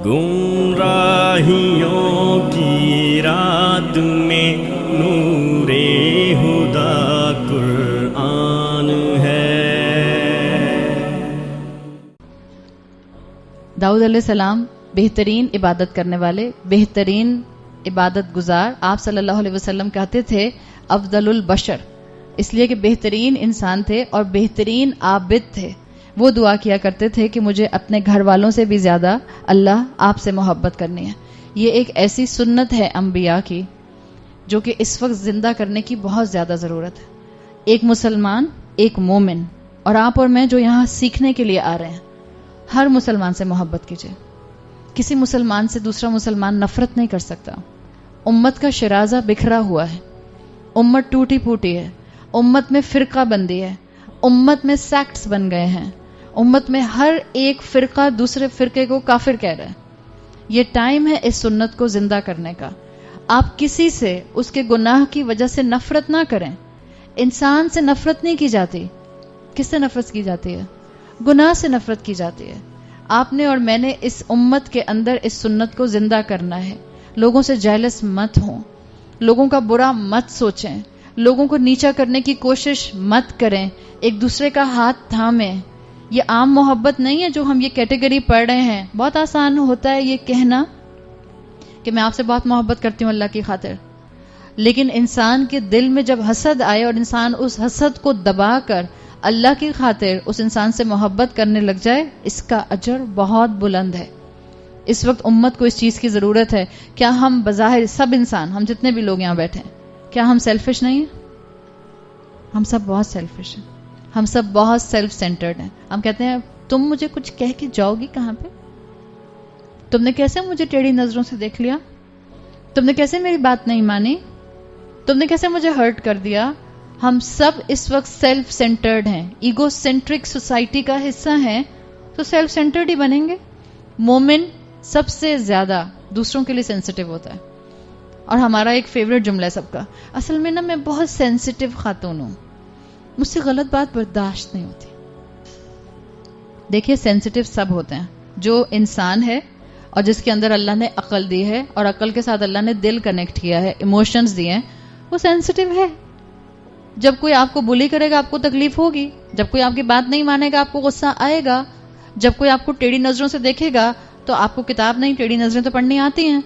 گمراہیوں کی رات میں نور ہدا قرآن ہے۔ داؤد علیہ السلام بہترین عبادت کرنے والے، بہترین عبادت گزار، آپ صلی اللہ علیہ وسلم کہتے تھے افضل البشر، اس لیے کہ بہترین انسان تھے اور بہترین عابد تھے۔ وہ دعا کیا کرتے تھے کہ مجھے اپنے گھر والوں سے بھی زیادہ اللہ آپ سے محبت کرنی ہے۔ یہ ایک ایسی سنت ہے انبیاء کی جو کہ اس وقت زندہ کرنے کی بہت زیادہ ضرورت ہے۔ ایک مسلمان، ایک مومن، اور آپ اور میں جو یہاں سیکھنے کے لیے آ رہے ہیں، ہر مسلمان سے محبت کیجیے۔ کسی مسلمان سے دوسرا مسلمان نفرت نہیں کر سکتا۔ امت کا شرازہ بکھرا ہوا ہے، امت ٹوٹی پھوٹی ہے، امت میں فرقہ بندی ہے، امت میں سیکٹس بن گئے ہیں، امت میں ہر ایک فرقہ دوسرے فرقے کو کافر کہہ رہا ہے۔ یہ ٹائم ہے اس سنت کو زندہ کرنے کا۔ آپ کسی سے اس کے گناہ کی وجہ سے نفرت نہ کریں۔ انسان سے نفرت نہیں کی جاتی۔ کس سے نفرت کی جاتی ہے؟ گناہ سے نفرت کی جاتی ہے۔ آپ نے اور میں نے اس امت کے اندر اس سنت کو زندہ کرنا ہے۔ لوگوں سے جیلس مت ہوں، لوگوں کا برا مت سوچیں، لوگوں کو نیچا کرنے کی کوشش مت کریں، ایک دوسرے کا ہاتھ تھامیں۔ یہ عام محبت نہیں ہے جو ہم یہ کیٹیگری پڑھ رہے ہیں۔ بہت آسان ہوتا ہے یہ کہنا کہ میں آپ سے بہت محبت کرتی ہوں اللہ کی خاطر، لیکن انسان کے دل میں جب حسد آئے اور انسان اس حسد کو دبا کر اللہ کی خاطر اس انسان سے محبت کرنے لگ جائے، اس کا اجر بہت بلند ہے۔ اس وقت امت کو اس چیز کی ضرورت ہے۔ کیا ہم بظاہر سب انسان، ہم جتنے بھی لوگ یہاں بیٹھے ہیں، کیا ہم سیلفش نہیں ہیں؟ ہم سب بہت سیلفش ہیں، ہم سب بہت سیلف سینٹرڈ ہیں۔ ہم کہتے ہیں تم مجھے کچھ کہہ کے جاؤ گی کہاں پہ؟ تم نے کیسے مجھے ٹیڑھی نظروں سے دیکھ لیا؟ تم نے کیسے میری بات نہیں مانی؟ تم نے کیسے مجھے ہرٹ کر دیا؟ ہم سب اس وقت سیلف سینٹرڈ ہیں، ایگو سینٹرک سوسائٹی کا حصہ ہیں، تو سیلف سینٹرڈ ہی بنیں گے۔ مومن سب سے زیادہ دوسروں کے لیے سینسٹیو ہوتا ہے، اور ہمارا ایک فیوریٹ جملہ ہے سب کا، اصل میں نا میں بہت سینسٹیو خاتون ہوں، مجھ سے غلط بات برداشت نہیں ہوتی۔ دیکھیے سینسٹیو سب ہوتے ہیں، جو انسان ہے اور جس کے اندر اللہ نے عقل دی ہے، اور عقل کے ساتھ اللہ نے دل کنیکٹ کیا ہے، ایموشنز دیے ہیں، وہ سینسٹیو ہے۔ جب کوئی آپ کو بلی کرے گا آپ کو تکلیف ہوگی، جب کوئی آپ کی بات نہیں مانے گا آپ کو غصہ آئے گا، جب کوئی آپ کو ٹیڑھی نظروں سے دیکھے گا تو آپ کو کتاب نہیں ٹیڑھی نظریں تو پڑھنی آتی ہیں،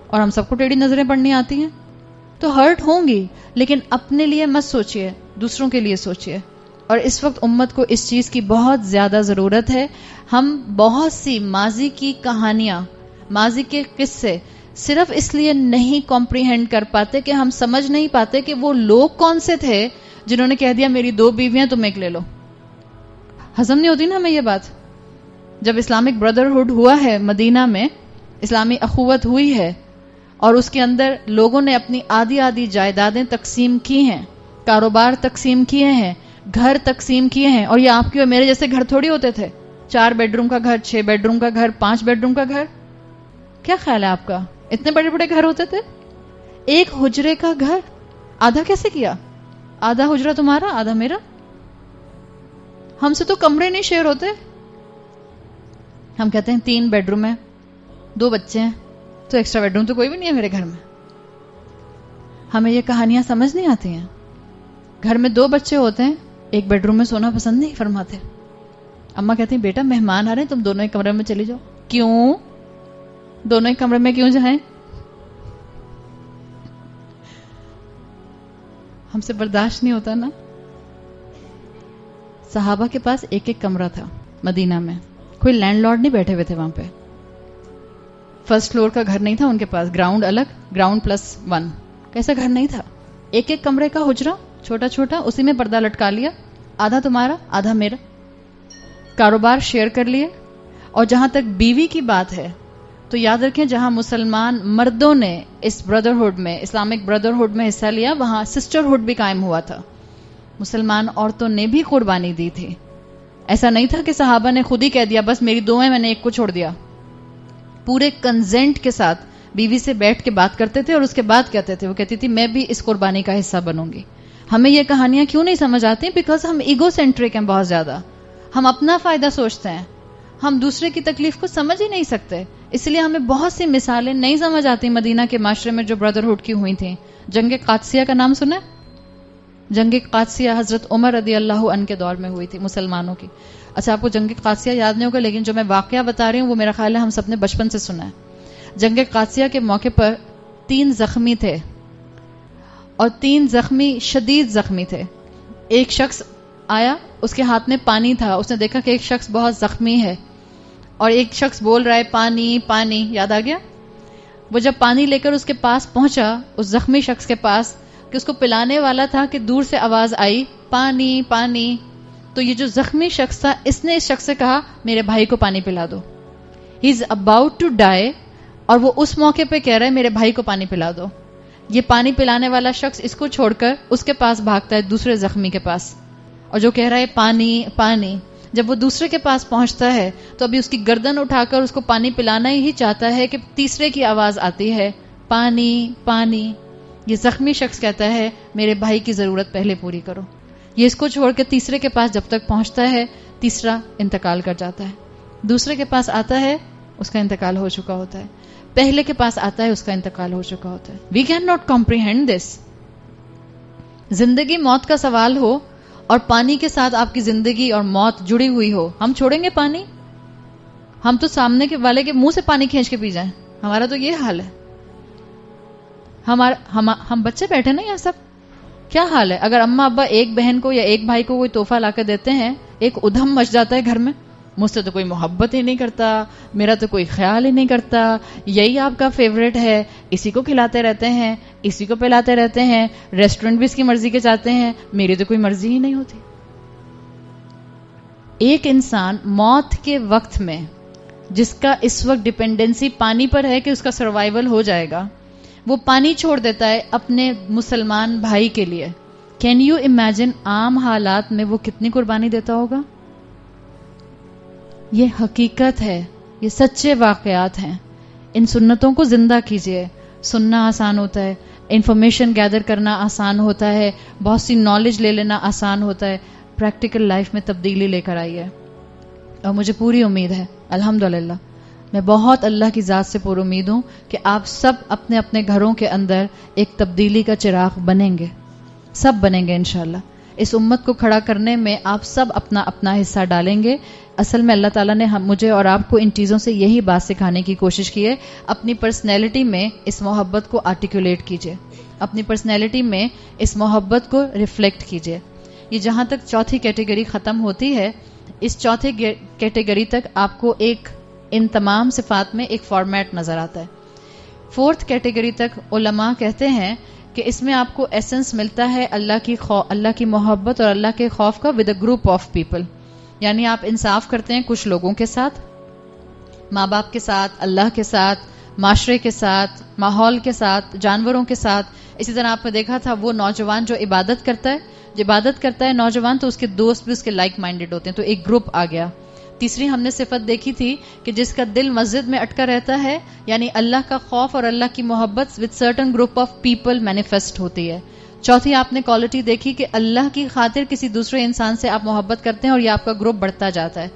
اور ہم سب کو ٹیڑھی نظریں پڑھنی آتی ہیں، تو ہرٹ ہوں گی، لیکن اپنے لیے مت سوچئے، دوسروں کے لیے سوچئے۔ اور اس وقت امت کو اس چیز کی بہت زیادہ ضرورت ہے۔ ہم بہت سی ماضی کی کہانیاں، ماضی کے قصے صرف اس لیے نہیں کمپریہینڈ کر پاتے کہ ہم سمجھ نہیں پاتے کہ وہ لوگ کون سے تھے جنہوں نے کہہ دیا میری 2 بیویاں تم ایک لے لو۔ ہضم نہیں ہوتی نا ہمیں یہ بات۔ جب اسلامک بردرہڈ ہوا ہے مدینہ میں، اسلامی اخوت ہوئی ہے، اور اس کے اندر لوگوں نے اپنی آدھی آدھی جائیدادیں تقسیم کی ہیں، کاروبار تقسیم کیے ہیں، گھر تقسیم کیے ہیں، اور یہ آپ کی اور میرے جیسے گھر تھوڑی ہوتے تھے، 4 بیڈ روم کا گھر، 6 بیڈ روم کا گھر، 5 بیڈ روم کا گھر۔ کیا خیال ہے آپ کا؟ اتنے بڑے بڑے گھر ہوتے تھے؟ ایک حجرے کا گھر آدھا کیسے کیا؟ آدھا حجرہ تمہارا آدھا میرا۔ ہم سے تو کمرے نہیں شیئر ہوتے۔ ہم کہتے ہیں 3 بیڈ روم ہے، 2 بچے ہیں، تو ایکسٹرا بیڈ روم تو کوئی بھی نہیں ہے میرے گھر میں۔ ہمیں یہ کہانیاں سمجھ نہیں آتی ہیں۔ گھر میں 2 بچے ہوتے ہیں، ایک بیڈ روم میں سونا پسند نہیں فرماتے۔ اماں کہتی ہیں بیٹا مہمان آ رہے ہیں، تم دونوں ایک کمرے میں چلی جاؤ۔ کیوں؟ دونوں ایک کمرے میں کیوں جائیں؟ ہم سے برداشت نہیں ہوتا نا۔ صحابہ کے پاس ایک ایک کمرہ تھا مدینہ میں، کوئی لینڈ لارڈ نہیں بیٹھے ہوئے تھے وہاں پہ۔ فرسٹ فلور کا گھر نہیں تھا ان کے پاس، گراؤنڈ الگ، گراؤنڈ +1 کیسا گھر نہیں تھا۔ ایک ایک کمرے کا حجرہ چھوٹا چھوٹا، اسی میں پردہ لٹکا لیا، آدھا تمہارا آدھا میرا۔ کاروبار شیئر کر لیے۔ اور جہاں تک بیوی کی بات ہے تو یاد رکھیں جہاں مسلمان مردوں نے اس بردرہڈ میں، اسلامک بردرہڈ میں حصہ لیا، وہاں سسٹرہڈ بھی قائم ہوا تھا۔ مسلمان عورتوں نے بھی قربانی دی تھی۔ ایسا نہیں تھا کہ صحابہ نے خود ہی کہہ دیا بس میری 2 ہیں میں نے ایک کو چھوڑ دیا۔ پورے کنزنٹ کے ساتھ بیوی سے بیٹھ کے بات کرتے تھے، اور اس کے بعد کہتے تھے، وہ کہتی تھی میں بھی اس قربانی کا حصہ بنوں گی۔ ہمیں یہ کہانیاں کیوں نہیں سمجھ آتی؟ بیکاز ہم ایگو سینٹرک ہیں بہت زیادہ، ہم اپنا فائدہ سوچتے ہیں، ہم دوسرے کی تکلیف کو سمجھ ہی نہیں سکتے. اس لیے ہمیں بہت سی مثالیں نہیں سمجھ آتی مدینہ کے معاشرے میں جو بردرہڈ کی ہوئی تھیں. جنگ قادسیہ کا نام سنا؟ جنگ قادسیہ حضرت عمر رضی اللہ عنہ کے دور میں ہوئی تھی مسلمانوں کی. اچھا، آپ کو جنگ قادسیہ یاد نہیں ہوگا، لیکن جو میں واقعہ بتا رہی ہوں وہ میرا خیال ہے ہم سب نے بچپن سے سنا ہے. جنگ قادسیہ کے موقع پر 3 زخمی تھے اور 3 زخمی شدید زخمی تھے. ایک شخص آیا، اس کے ہاتھ میں پانی تھا، اس نے دیکھا کہ ایک شخص بہت زخمی ہے اور ایک شخص بول رہا ہے پانی پانی. یاد آ گیا؟ وہ جب پانی لے کر اس کے پاس پہنچا، اس زخمی شخص کے پاس، کہ اس کو پلانے والا تھا کہ دور سے آواز آئی پانی پانی. تو یہ جو زخمی شخص تھا، اس نے اس شخص سے کہا میرے بھائی کو پانی پلا دو. ہی از اباؤٹ ٹو ڈائی، اور وہ اس موقع پہ کہہ رہا ہے میرے بھائی کو پانی پلا دو. یہ پانی پلانے والا شخص اس کو چھوڑ کر اس کے پاس بھاگتا ہے، دوسرے زخمی کے پاس، اور جو کہہ رہا ہے پانی پانی. جب وہ دوسرے کے پاس پہنچتا ہے تو ابھی اس کی گردن اٹھا کر اس کو پانی پلانا ہی چاہتا ہے کہ تیسرے کی آواز آتی ہے پانی پانی. یہ زخمی شخص کہتا ہے میرے بھائی کی ضرورت پہلے پوری کرو. یہ اس کو چھوڑ کے تیسرے کے پاس جب تک پہنچتا ہے، تیسرا انتقال کر جاتا ہے. دوسرے کے پاس آتا ہے، اس کا انتقال ہو چکا ہوتا ہے. پہلے کے پاس آتا ہے، اس کا انتقال ہو چکا ہوتا ہے. وی کین ناٹ کمپریہینڈ دس. زندگی موت کا سوال ہو اور پانی کے ساتھ آپ کی زندگی اور موت جڑی ہوئی ہو، ہم چھوڑیں گے پانی؟ ہم تو سامنے کے والے کے منہ سے پانی کھینچ کے پی جائیں. ہمارا تو یہ حال ہے. ہم بچے بیٹھے نا یہاں سب، کیا حال ہے؟ اگر اماں ابا ایک بہن کو یا ایک بھائی کو کوئی تحفہ لا کے دیتے ہیں، ایک ادھم مچ جاتا ہے گھر میں. مجھ سے تو کوئی محبت ہی نہیں کرتا، میرا تو کوئی خیال ہی نہیں کرتا، یہی آپ کا فیوریٹ ہے، اسی کو کھلاتے رہتے ہیں، اسی کو پلاتے رہتے ہیں، ریسٹورنٹ بھی اس کی مرضی کے جاتے ہیں، میری تو کوئی مرضی ہی نہیں ہوتی. ایک انسان موت کے وقت میں جس کا اس وقت ڈپینڈنسی پانی پر ہے کہ اس کا سروائیول ہو جائے گا، وہ پانی چھوڑ دیتا ہے اپنے مسلمان بھائی کے لیے. کین یو امیجن عام حالات میں وہ کتنی قربانی دیتا ہوگا؟ یہ حقیقت ہے، یہ سچے واقعات ہیں. ان سنتوں کو زندہ کیجیے. سننا آسان ہوتا ہے، انفارمیشن گیدر کرنا آسان ہوتا ہے، بہت سی نالج لے لینا آسان ہوتا ہے. پریکٹیکل لائف میں تبدیلی لے کر آئیے. اور مجھے پوری امید ہے، الحمدللہ میں بہت اللہ کی ذات سے پر امید ہوں کہ آپ سب اپنے اپنے گھروں کے اندر ایک تبدیلی کا چراغ بنیں گے. سب بنیں گے انشاءاللہ. اس امت کو کھڑا کرنے میں آپ سب اپنا اپنا حصہ ڈالیں گے. اصل میں اللہ تعالیٰ نے مجھے اور آپ کو ان چیزوں سے یہی بات سکھانے کی کوشش کی ہے. اپنی پرسنالٹی میں اس محبت کو آرٹیکولیٹ کیجیے، اپنی پرسنالٹی میں اس محبت کو ریفلیکٹ کیجیے. یہ جہاں تک چوتھی کیٹیگری ختم ہوتی ہے، اس چوتھی کیٹیگری تک آپ کو ان تمام صفات میں ایک فارمیٹ نظر آتا ہے. 4th کیٹیگری تک علماء کہتے ہیں کہ اس میں آپ کو ایسنس ملتا ہے اللہ کی محبت اور اللہ کے خوف کا with a group of people. یعنی آپ انصاف کرتے ہیں کچھ لوگوں کے ساتھ، ماں باپ کے ساتھ، اللہ کے ساتھ، معاشرے کے ساتھ، ماحول کے ساتھ، جانوروں کے ساتھ. اسی طرح آپ نے دیکھا تھا وہ نوجوان جو عبادت کرتا ہے نوجوان، تو اس کے دوست بھی اس کے لائک مائنڈڈ ہوتے ہیں، تو ایک گروپ آ گیا. تیسری ہم نے صفت دیکھی تھی کہ جس کا دل مسجد میں اٹکا رہتا ہے، یعنی اللہ کا خوف اور اللہ کی محبت with certain group of people manifest ہوتی ہے. چوتھی آپ نے کوالٹی دیکھی کہ اللہ کی خاطر کسی دوسرے انسان سے آپ محبت کرتے ہیں اور یہ آپ کا گروپ بڑھتا جاتا ہے.